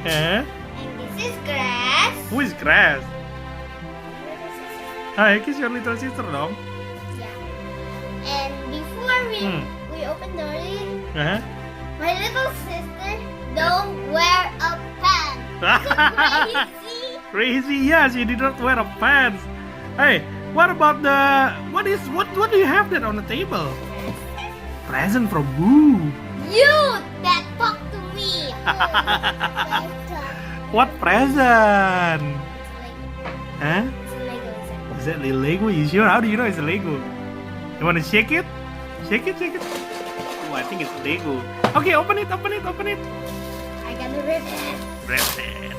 Yeah. And this is grass. Who is Grass? Hi, kiss your little sister dong. Yeah. And before we open the lid, Uh-huh. my little sister don't wear a pants. Crazy. Crazy, yes, you did not wear a pants. Hey, what about what do you have there on the table? Present from who? You that talk to me. What present? Huh? It's a Lego set. Is that the Lego? You sure? How do you know it's a Lego? You wanna shake it? Shake it, shake it. Oh, I think it's Lego. Okay, open it, open it, open it. I gotta rip it. Rip it.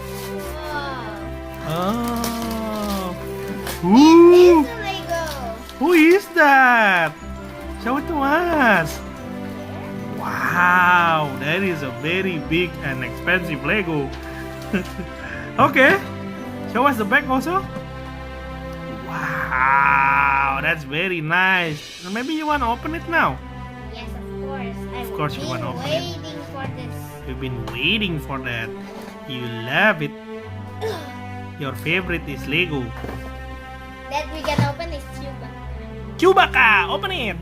Whoa. Oh. It Ooh. is a Lego. Who is that? Show it to us. Wow, that is a very big and expensive Lego. Okay, show us the back also. Wow, that's very nice. So maybe you want to open it now? Yes, of course. Of course you wanna open it. Waiting for this. We've been waiting for that. You love it. Your favorite is Lego. That we can open is Chewbacca. Chewbacca, open it.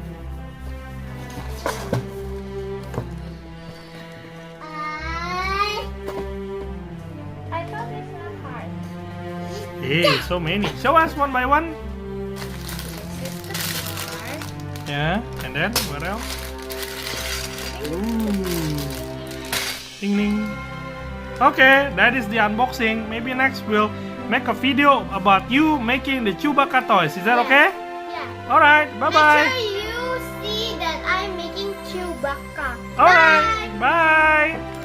I thought it's not hard. Hey, so many. Show us one by one. This is the part. Yeah, and then what else? Ooh. Ding ding. Okay, that is the unboxing. Maybe next we'll make a video about you making the Chewbacca toys. Is that okay? Yeah. Alright, bye bye. Make sure you see that I'm making Chewbacca. Alright. Bye.